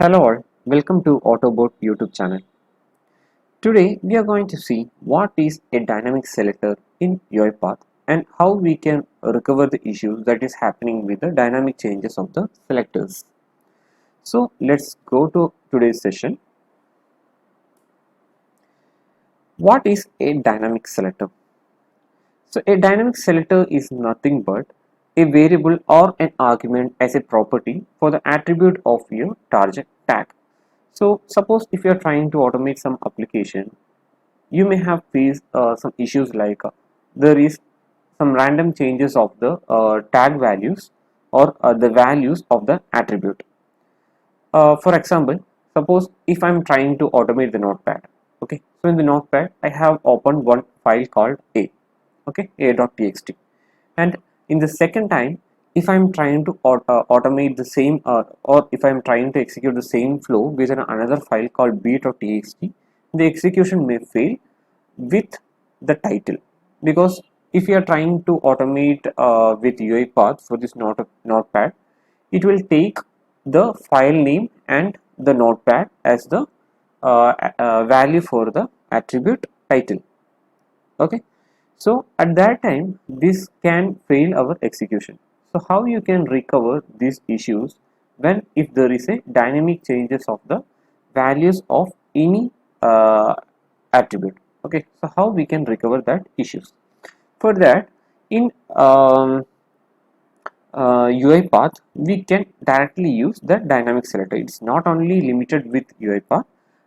Hello all, welcome to Autobot YouTube channel. Today we are going to see what is a dynamic selector in UiPath and how we can recover the issues that is happening with the dynamic changes of the selectors. So let's go to today's session. What is a dynamic selector? So a dynamic selector is nothing but a variable or an argument as a property for the attribute of your target tag. So suppose if you are trying to automate some application, you may have faced some issues like there is some random changes of the tag values or the values of the attribute. For example, suppose if I'm trying to automate the notepad. Okay, so in the notepad I have opened one file called a.txt, and in the second time if I'm trying to automate the same or if I'm trying to execute the same flow within another file called b.txt, the execution may fail with the title, because if you are trying to automate with UiPath for this notepad, it will take the file name and the notepad as the value for the attribute title. Okay, so at that time this can fail our execution. So how you can recover these issues when if there is a dynamic changes of the values of any uh, attribute? Okay, so how we can recover that issues? For that, in UiPath we can directly use the dynamic selector. It's not only limited with UiPath.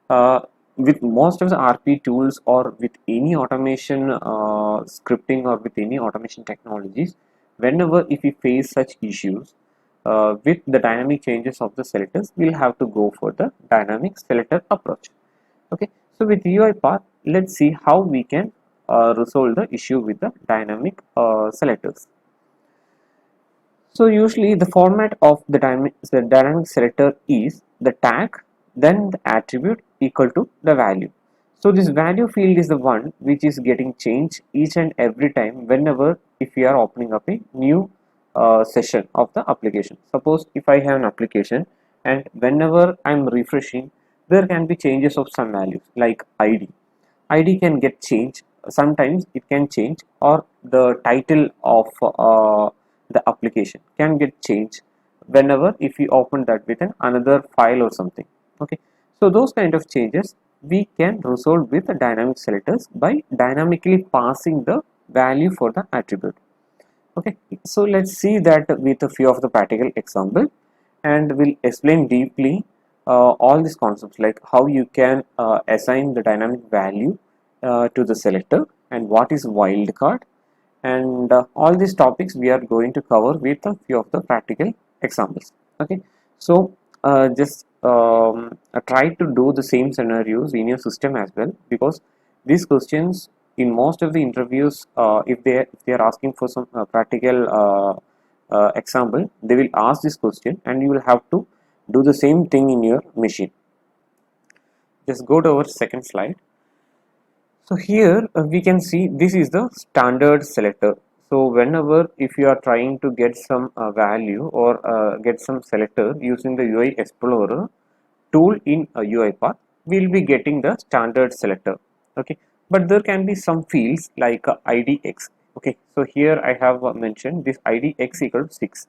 uh, with most of the RP tools or with any automation scripting or with any automation technologies, whenever if we face such issues with the dynamic changes of the selectors, we'll have to go for the dynamic selector approach. Okay, so with UiPath, let's see how we can resolve the issue with the dynamic selectors. So usually the format of the dynamic selector is the tag, then the attribute equal to the value. So this value field is the one which is getting changed each and every time whenever if we are opening up a new session of the application. Suppose if I have an application and whenever I'm refreshing, there can be changes of some values like ID. ID can get changed. Sometimes it can change, or the title of the application can get changed whenever if we open that with another file or something. Okay, so those kind of changes we can resolve with the dynamic selectors by dynamically passing the value for the attribute. Okay, so let's see that with a few of the practical example, and we'll explain deeply all these concepts like how you can assign the dynamic value to the selector and what is wildcard, and all these topics we are going to cover with a few of the practical examples. Okay, so just try to do the same scenarios in your system as well, because these questions in most of the interviews, if they are asking for some practical example, they will ask this question and you will have to do the same thing in your machine. Just go to our second slide. So here we can see this is the standard selector. So whenever if you are trying to get some value or get some selector using the UI Explorer tool in UiPath, we'll be getting the standard selector. Okay, but there can be some fields like IDX. Okay, so here I have mentioned this IDX equal to 6.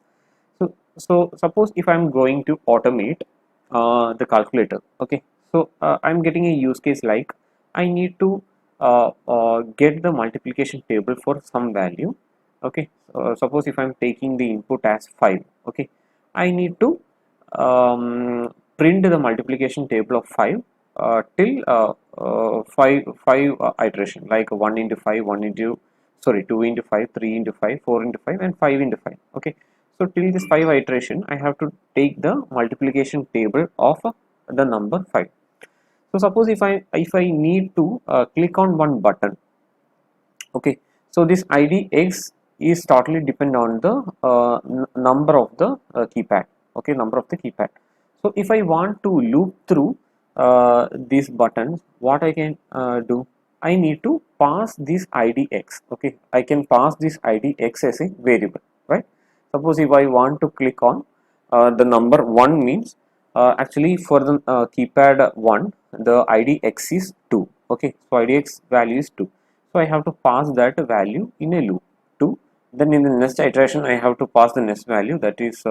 So suppose if I'm going to automate the calculator. Okay, so I'm getting a use case like I need to get the multiplication table for some value. Okay, suppose if I'm taking the input as 5. Okay, I need to print the multiplication table of 5 till 5 iteration, like 1 into 5, 1 into, sorry, 2 into 5, 3 into 5, 4 into 5 and 5 into 5. Okay, so till this 5 iteration I have to take the multiplication table of the number 5. So suppose if I need to click on one button. Okay, so this IDX is totally depend on the number of the keypad. Okay, number of the keypad. So if I want to loop through these buttons, what I can do, I need to pass this IDX. Okay, I can pass this IDX as a variable, right? Suppose if I want to click on the number 1 means Actually for the keypad 1, the id x is 2. Okay, so id x value is 2, so I have to pass that value in a loop 2. Then in the next iteration I have to pass the next value, that is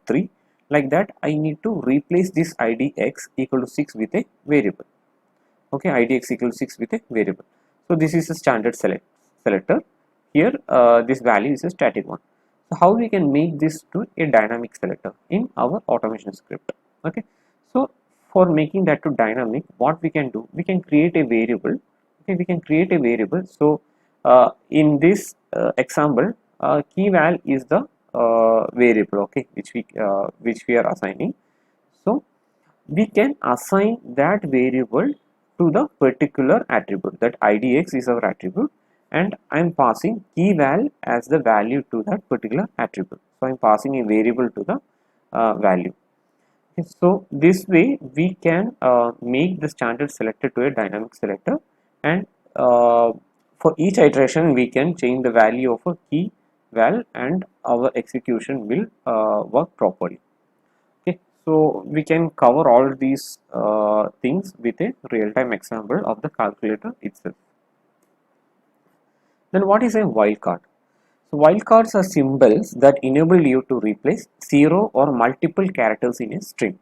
3. Like that I need to replace this id x equal to 6 with a variable. Okay, id x equal to 6 with a variable. So this is a standard selector. Here this value is a static one. So how we can make this to a dynamic selector in our automation script? Okay, so for making that to dynamic, what we can do, we can create a variable. Okay, we can create a variable. So in this example, key val is the variable, okay, which we are assigning. So we can assign that variable to the particular attribute, that idx is our attribute, and I am passing key val as the value to that particular attribute. So I am passing a variable to the value. Okay, so this way we can make the standard selector to a dynamic selector, and for each iteration we can change the value of a key val and our execution will work properly. Okay, so we can cover all these things with a real-time example of the calculator itself. Then what is a wildcard? So wildcards are symbols that enable you to replace zero or multiple characters in a string.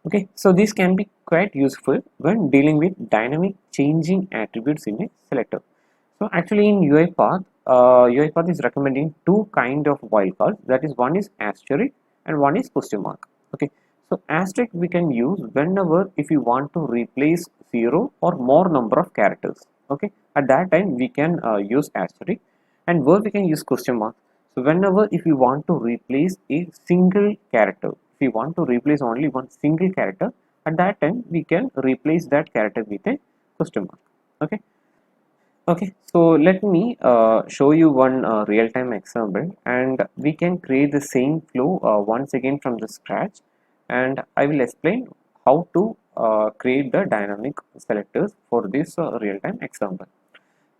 Okay, so this can be quite useful when dealing with dynamic changing attributes in a selector. So actually in UiPath, UiPath is recommending two kind of wildcards. That is, one is asterisk and one is question mark. Okay, so asterisk we can use whenever if you want to replace zero or more number of characters. Okay, at that time we can use asterisk, and where we can use question mark. So whenever if you want to replace a single character, if you want to replace only one single character, at that time we can replace that character with a question mark. Okay. Okay, so let me show you one real-time example, and we can create the same flow once again from the scratch, and I will explain how to create the dynamic selectors for this real-time example.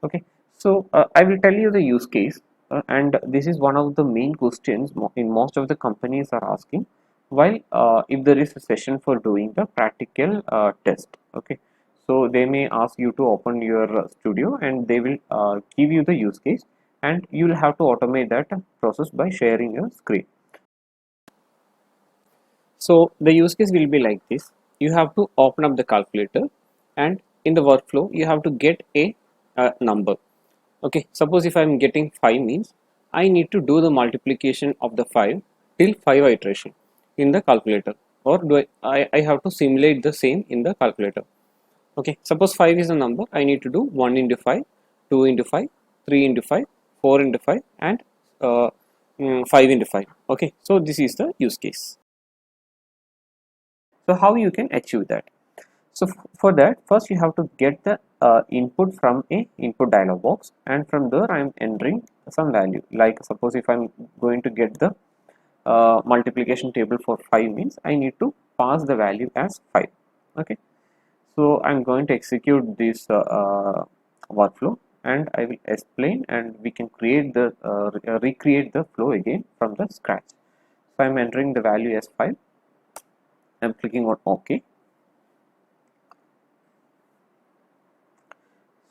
Okay, so I will tell you the use case, and this is one of the main questions in most of the companies are asking while if there is a session for doing the practical test. Okay, so they may ask you to open your studio and they will give you the use case, and you will have to automate that process by sharing your screen. So the use case will be like this: you have to open up the calculator, and in the workflow you have to get a number. Okay, suppose if I am getting 5 means I need to do the multiplication of the 5 till 5 iteration in the calculator, or do I have to simulate the same in the calculator. Okay, suppose 5 is a number, I need to do 1 into 5, 2 into 5, 3 into 5, 4 into 5, and 5 into 5. Okay, so this is the use case. So how you can achieve that? So for that, first you have to get the input from a input dialog box, and from there I am entering some value. Like suppose if I am going to get the multiplication table for 5 means I need to pass the value as 5. Okay, so I'm going to execute this workflow, and I will explain, and we can create the recreate the flow again from the scratch. So I'm entering the value as 5. I'm clicking on OK.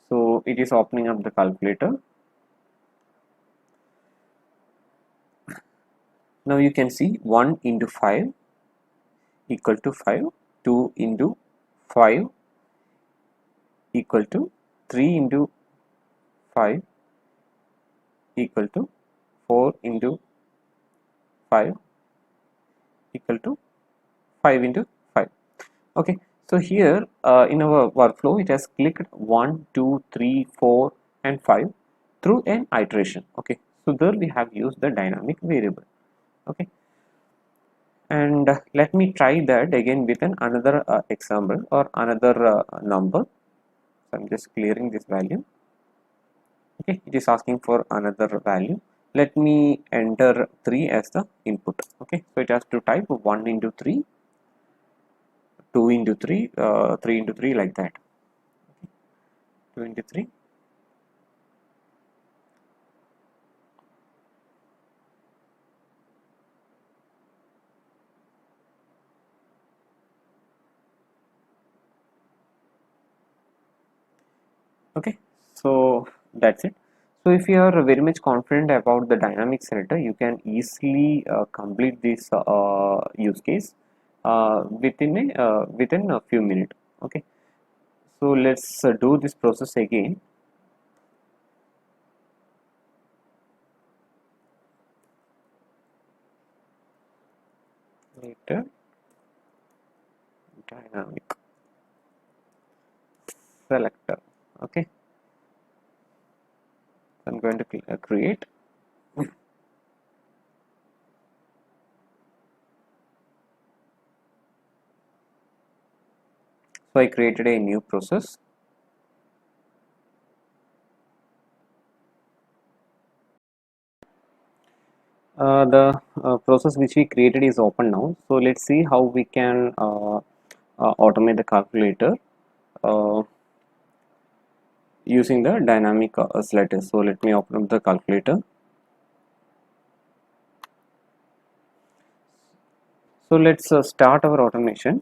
So it is opening up the calculator. Now you can see 1 into 5 equal to 5, 2 into 5 equal to 3 into 5 equal to 4 into 5 equal to 5 into 5. Okay, so here in our workflow it has clicked 1, 2, 3, 4 and 5 through an iteration. Okay, so there we have used the dynamic variable. Okay, and let me try that again with another example or another number. So I'm just clearing this value. Okay, it is asking for another value. Let me enter 3 as the input. Okay, so it has to type 1 into 3, 2 into 3, 3 into 3, like that. 2 into 3. Okay, so that's it. So if you are very much confident about the dynamic selector, you can easily complete this use case within a few minutes. Okay, so let's do this process again. Later, dynamic selector. Okay, I'm going to create. So I created a new process. The process which we created is open now. So let's see how we can automate the calculator using the dynamic slider. So let me open up the calculator. So let's start our automation.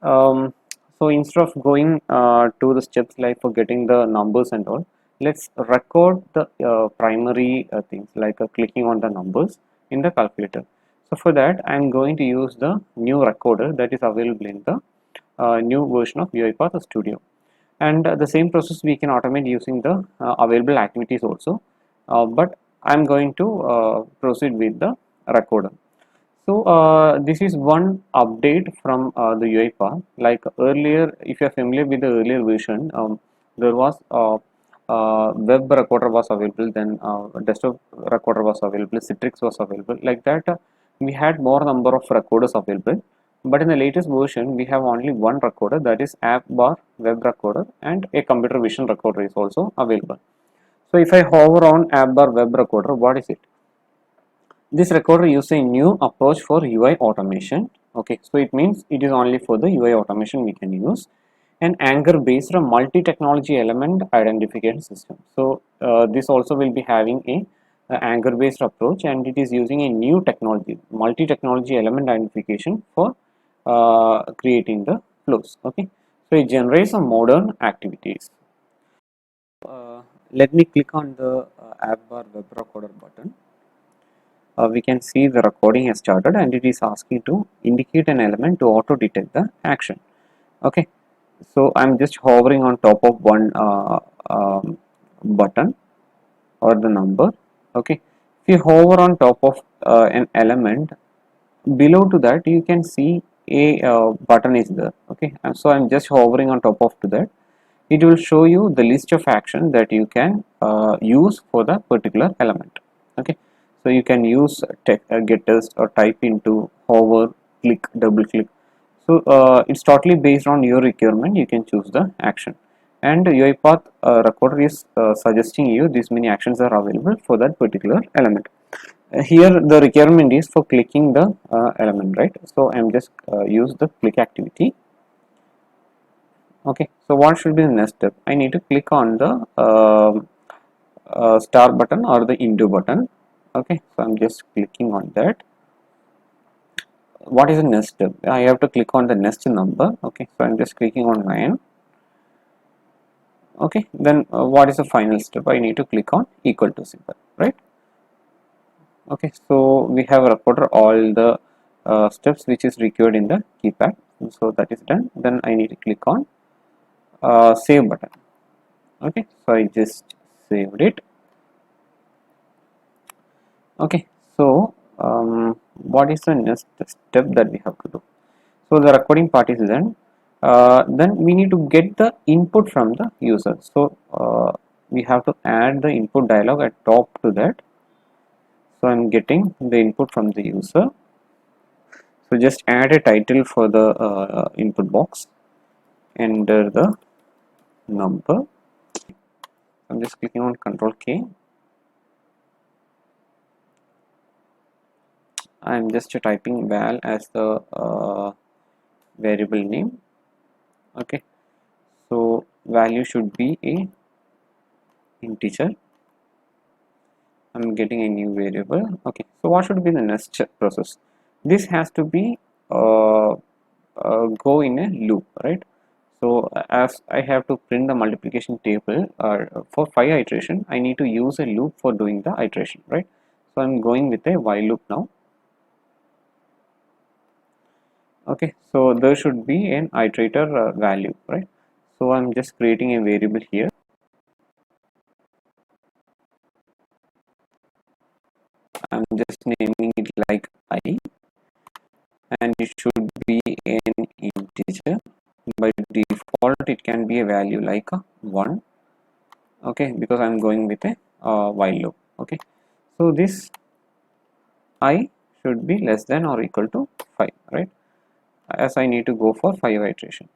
So instead of going to the steps like for getting the numbers and all, let's record the primary things like clicking on the numbers in the calculator. So for that, I'm going to use the new recorder that is available in the new version of UiPath Studio. And the same process we can automate using the available activities also, but I'm going to proceed with the recorder. So this is one update from the UiPath. Like earlier, if you are familiar with the earlier version, there was web recorder was available, then desktop recorder was available, Citrix was available. Like that, we had more number of recorders available. But in the latest version, we have only one recorder, that is App Bar Web Recorder, and a computer vision recorder is also available. So if I hover on App Bar Web Recorder, what is it? This recorder uses a new approach for UI automation. Okay, so it means it is only for the UI automation we can use an Anchor based multi-technology element identification system. So this also will be having a Anchor based approach, and it is using a new technology, multi-technology element identification for creating the flows. Okay, so it generates some modern activities. Let me click on the App Bar Web Recorder button. We can see the recording has started and it is asking to indicate an element to auto detect the action. Okay, so I'm just hovering on top of one button or the number. Okay, if you hover on top of an element, below to that you can see a button is there. Okay, and so I'm just hovering on top of to that. It will show you the list of action that you can use for the particular element. Okay, so you can use get test or type into hover, click, double click. So it's totally based on your requirement. You can choose the action, and UiPath recorder is suggesting you this many actions are available for that particular element. Here the requirement is for clicking the element, right? So I'm just use the click activity. Okay, so what should be the next step? I need to click on the star button or the undo button. Okay, so I'm just clicking on that. What is the next step? I have to click on the next number. Okay, so I'm just clicking on 9. Okay, then what is the final step? I need to click on equal to symbol, right? Okay, so we have recorded all the steps which is required in the keypad. So that is done. Then I need to click on save button. Okay, so I just saved it. Okay, so what is the next step that we have to do? So the recording part is done. Then we need to get the input from the user. So we have to add the input dialog at top to that. So I'm getting the input from the user. So just add a title for the input box. Enter the number. I'm just clicking on Control K. I'm just typing val as the variable name. Okay, so value should be a integer. I'm getting a new variable. Okay, so what should be the next process? This has to be go in a loop, right? So as I have to print the multiplication table for 5 iteration, I need to use a loop for doing the iteration, right? So I'm going with a while loop now. Okay, so there should be an iterator value, right? So I'm just creating a variable here. I'm just naming it like I, and it should be an integer. By default it can be a value like a 1. Okay, because I'm going with a while loop. Okay, so this I should be less than or equal to 5, right? As I need to go for 5 iteration.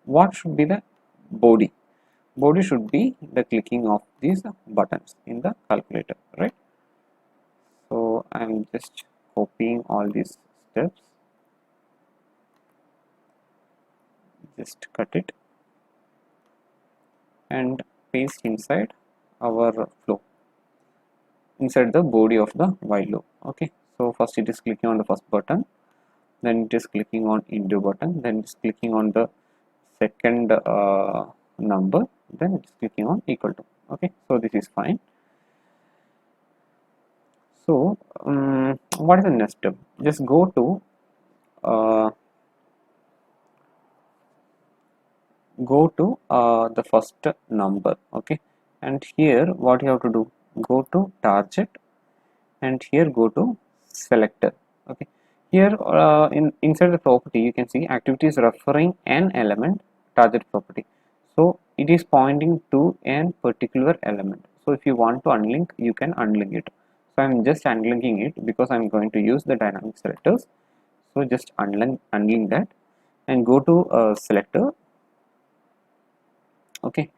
What should be the body? Body should be the clicking of these buttons in the calculator, right? So I'm just copying all these steps, just cut it and paste inside our flow, inside the body of the while loop. Okay, so first it is clicking on the first button, then it is clicking on undo button, then it's clicking on the second number, then it's clicking on equal to. Okay, so this is fine. So what is the next step? Just go to uh, the first number. Okay, and here what you have to do, go to target and here go to selector. Okay, here inside the property you can see activity is referring an element, target property, so it is pointing to an particular element. So if you want to unlink, you can unlink it. So I'm just unlinking it because I'm going to use the dynamic selectors. So just unlink that and go to selector. Okay,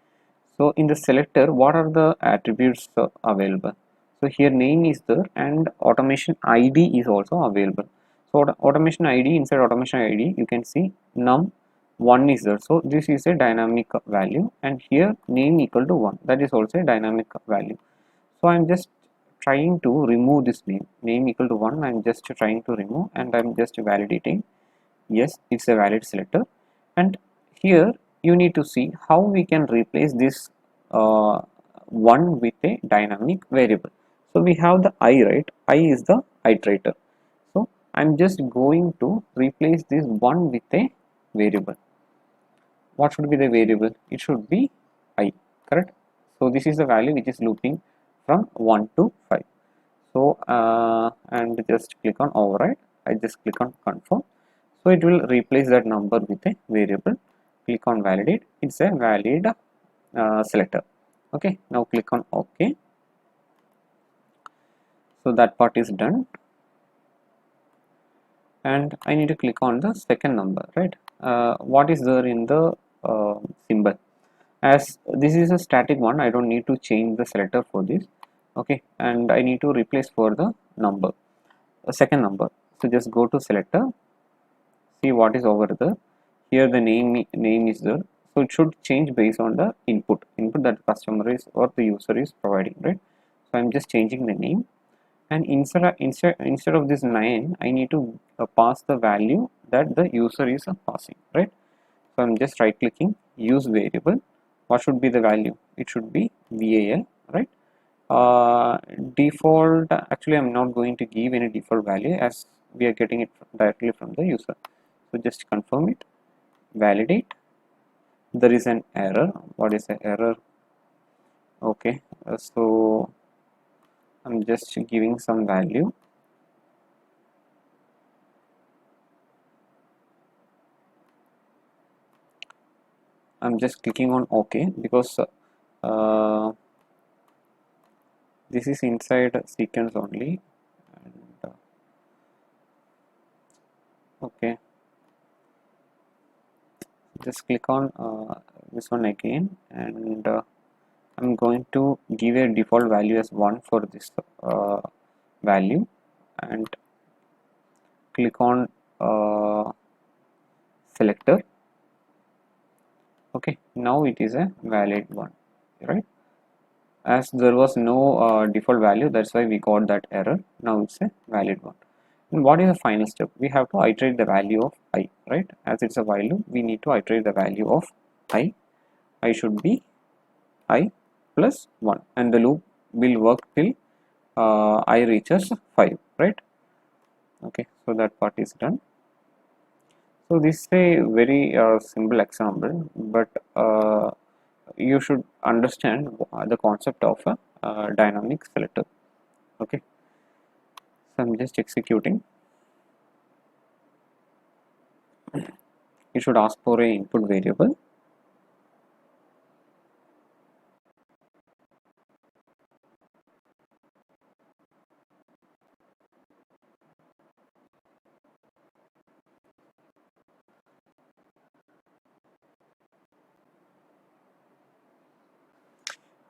so in the selector, what are the attributes available? So here name is there and automation ID is also available. So automation ID, inside automation ID you can see num1 is there. So this is a dynamic value, and here name equal to 1, that is also a dynamic value. So I'm just trying to remove this name equal to 1. I'm just trying to remove and I'm just validating. Yes, it's a valid selector. And here you need to see how we can replace this uh, 1 with a dynamic variable. So we have the I, right? I is the iterator. So I'm just going to replace this 1 with a variable. What should be the variable? It should be I, correct? So this is the value which is looping from 1 to 5. So and just click on override. I just click on confirm. So it will replace that number with a variable. Click on validate. It's a valid selector. Okay, now click on OK. So that part is done, and I need to click on the second number, right? What is there in the symbol? As this is a static one, I don't need to change the selector for this. Okay, and I need to replace for the number, the second number. So just go to selector, see what is over there. Here the name is there, so it should change based on the input that customer is or the user is providing, right? So I'm just changing the name, and instead of this 9 I need to pass the value that the user is passing, right? So I'm just right clicking, use variable. What should be the value? It should be val, right? Default, actually I'm not going to give any default value as we are getting it directly from the user. So just confirm it, validate. There is an error. What is the error? Okay, so I'm just giving some value. I'm just clicking on OK because this is inside sequence only. And, okay, just click on this one again, and I'm going to give a default value as 1 for this value, and click on selector. Okay, now it is a valid one, right? As there was no default value, that's why we got that error. Now it's a valid one. And what is the final step? We have to iterate the value of I, right? As it's a while loop, we need to iterate the value of I should be I plus 1, and the loop will work till I reaches 5, right? Okay, so that part is done. So this is a very simple example, but you should understand the concept of a dynamic selector. Okay, so I'm just executing. You should ask for a input variable.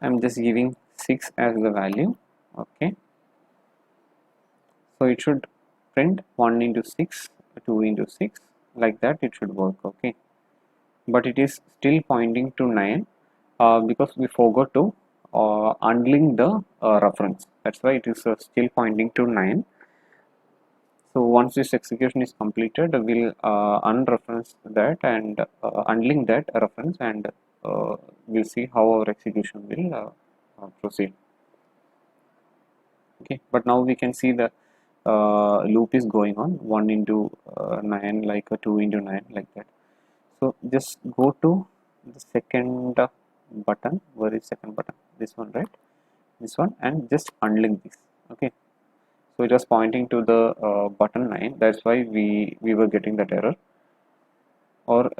I'm just giving 6 as the value. Okay, so it should print 1 into 6, 2 into 6, like that it should work. Okay, but it is still pointing to 9 because we forgot to unlink the reference. That's why it is still pointing to 9. So once this execution is completed, we'll unreference that and unlink that reference, and we'll see how our execution will proceed. Okay, but now we can see the loop is going on 1 into 9, like 2 into 9, like that. So just go to the second button. Where is second button? This one, right? This one, and just unlink this. Okay, so it was pointing to the button 9. That's why we were getting that error. Or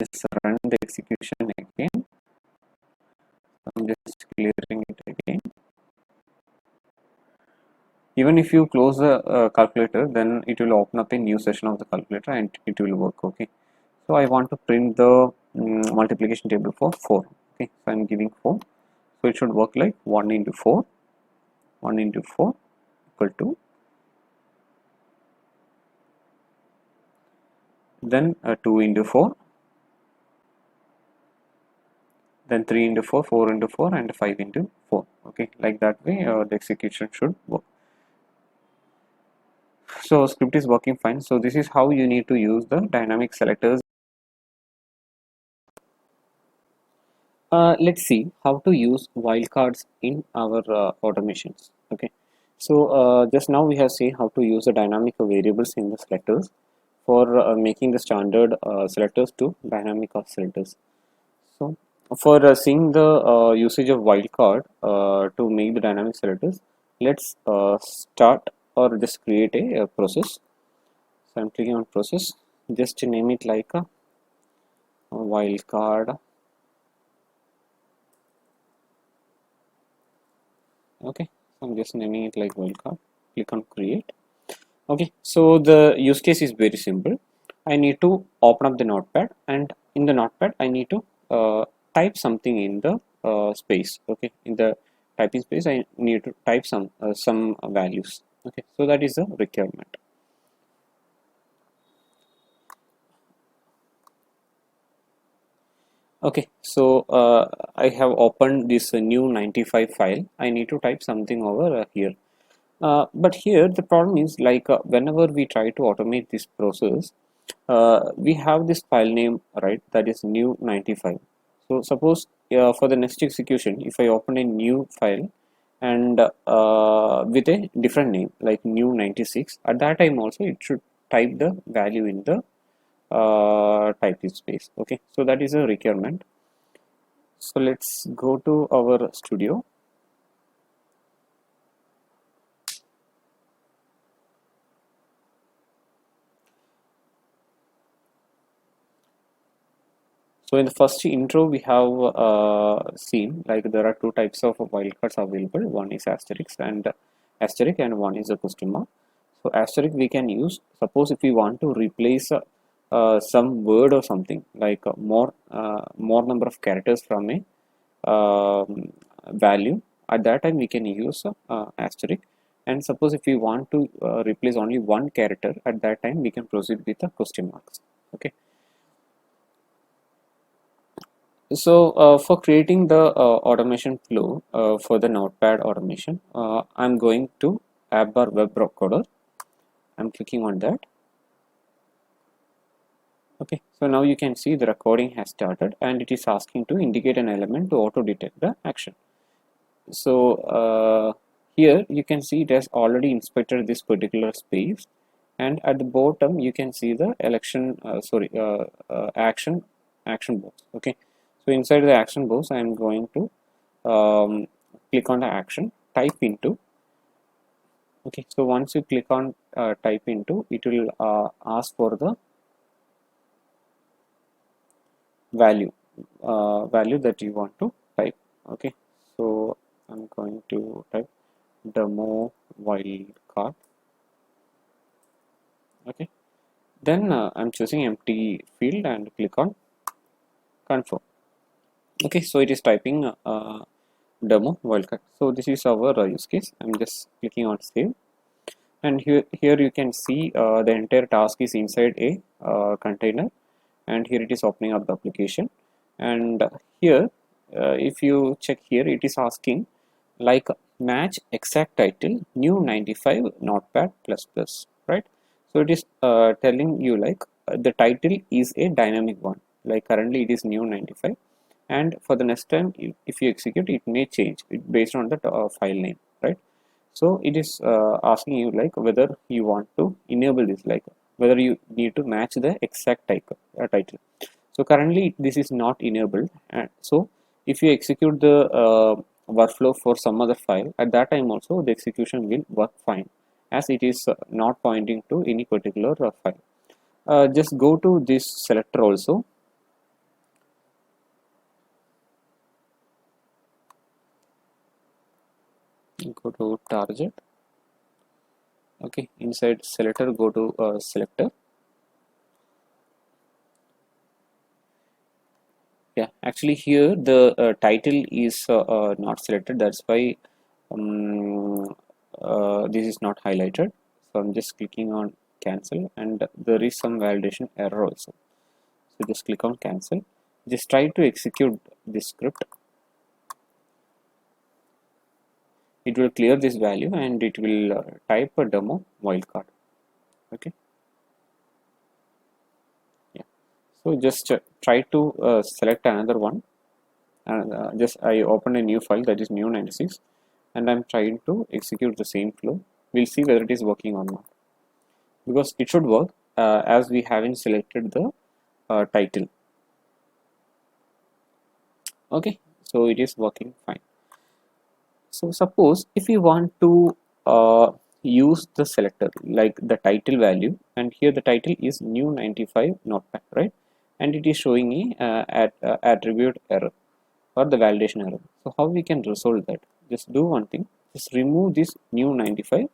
just run the execution again. I'm just clearing it again. Even if you close the calculator, then it will open up a new session of the calculator and it will work. Okay, so I want to print the multiplication table for 4. Okay, so I'm giving 4, so it should work like 1 into 4, 1 into 4 equal to, then 2 into 4, then 3 into 4, 4 into 4, and 5 into 4. Okay, like that way the execution should work. So script is working fine. So this is how you need to use the dynamic selectors. Let's see how to use wildcards in our automations. Okay, so just now we have seen how to use the dynamic variables in the selectors for making the standard selectors to dynamic of selectors. So for seeing the usage of wildcard to make the dynamic selectors, let's start or just create a process. So I'm clicking on process, just name it like a wildcard. Okay, so I'm just naming it like wildcard. Click on create. Okay, so the use case is very simple. I need to open up the notepad, and in the notepad I need to type something in the space. Okay, in the typing space I need to type some values. Okay, so that is the requirement. Okay, so I have opened this new 95 file. I need to type something over here. But here the problem is, like whenever we try to automate this process, we have this file name, right? That is new 95. So suppose for the next execution, if I open a new file and with a different name like new 96, at that time also it should type the value in the typing space. Okay, so that is a requirement. So let's go to our studio. So in the first intro, we have seen like there are two types of wildcards available. One is asterisk, and one is a question mark. So asterisk we can use. Suppose if we want to replace some word or something, like more number of characters from a value. At that time we can use asterisk. And suppose if we want to replace only one character, at that time we can proceed with the question marks. Okay. So for creating the automation flow for the notepad automation, I'm going to app bar web recorder. I'm clicking on that. Okay, so now you can see the recording has started and it is asking to indicate an element to auto detect the action. So here you can see it has already inspected this particular space, and at the bottom you can see the action box. Okay, so inside the action box I am going to click on the action, type into. Okay, so once you click on type into, it will ask for the value that you want to type. Okay, so I'm going to type demo wildcard. Okay, then I'm choosing empty field and click on confirm. Okay, so it is typing demo wildcard. So this is our use case. I'm just clicking on save, and here you can see the entire task is inside a container, and here it is opening up the application. And here if you check here, it is asking like match exact title new 95 notepad plus plus, right? So it is telling you like the title is a dynamic one, like currently it is new 95, and for the next time if you execute it may change it based on the file name, right? So it is asking you like whether you want to enable this, like whether you need to match the exact title. So currently this is not enabled, and so if you execute the workflow for some other file, at that time also the execution will work fine, as it is not pointing to any particular file. Just go to this selector also. Go to target. Okay, inside selector go to selector. Yeah, actually here the title is not selected, that's why um, this is not highlighted. So I'm just clicking on cancel, and there is some validation error also. So just click on cancel. Just try to execute this script. It will clear this value and it will type a demo wildcard. Okay. Yeah. So just try to select another one. And just I opened a new file, that is new 96, and I'm trying to execute the same flow. We'll see whether it is working or not, because it should work as we haven't selected the title. Okay, so it is working fine. So suppose if you want to use the selector like the title value, and here the title is new 95 notepad, right? And it is showing a attribute error or the validation error. So how we can resolve that? Just do one thing, just remove this new 95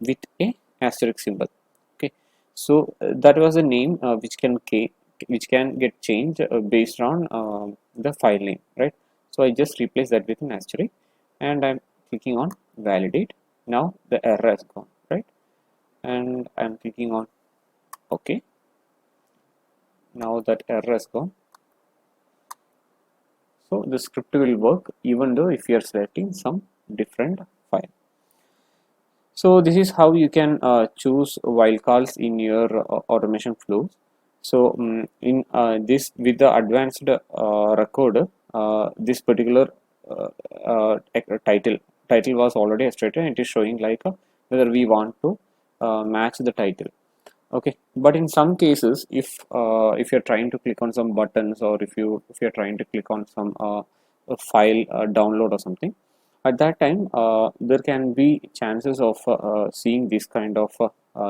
with a asterisk symbol. Okay, so that was a name which can get changed based on the file name, right? So I just replace that with an asterisk, and I'm clicking on validate. Now the error has gone, right? And I'm clicking on OK. Now that error has gone. So the script will work even though if you are selecting some different file. So this is how you can choose wildcards in your automation flows. So in this, with the advanced recorder, this particular uh, title was already extracted, and it is showing like whether we want to match the title. Okay, but in some cases, if you're trying to click on some buttons, or if you're trying to click on some a file download or something, at that time there can be chances of seeing this kind of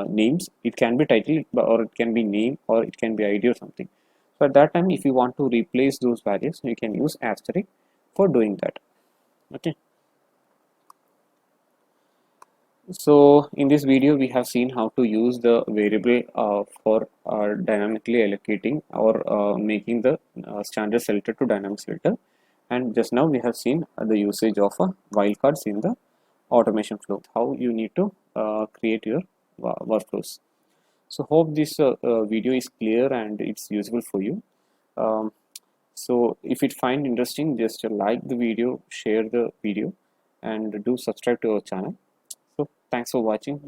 names. It can be title, or it can be name, or it can be ID or something. So at that time, if you want to replace those values, you can use asterisk for doing that. Okay. So in this video we have seen how to use the variable for dynamically allocating or making the standard selector to dynamic selector, and just now we have seen the usage of wildcards in the automation flow, how you need to create your workflows. So hope this video is clear and it's useful for you. So if it find interesting, just like the video, share the video, and do subscribe to our channel. So thanks for watching.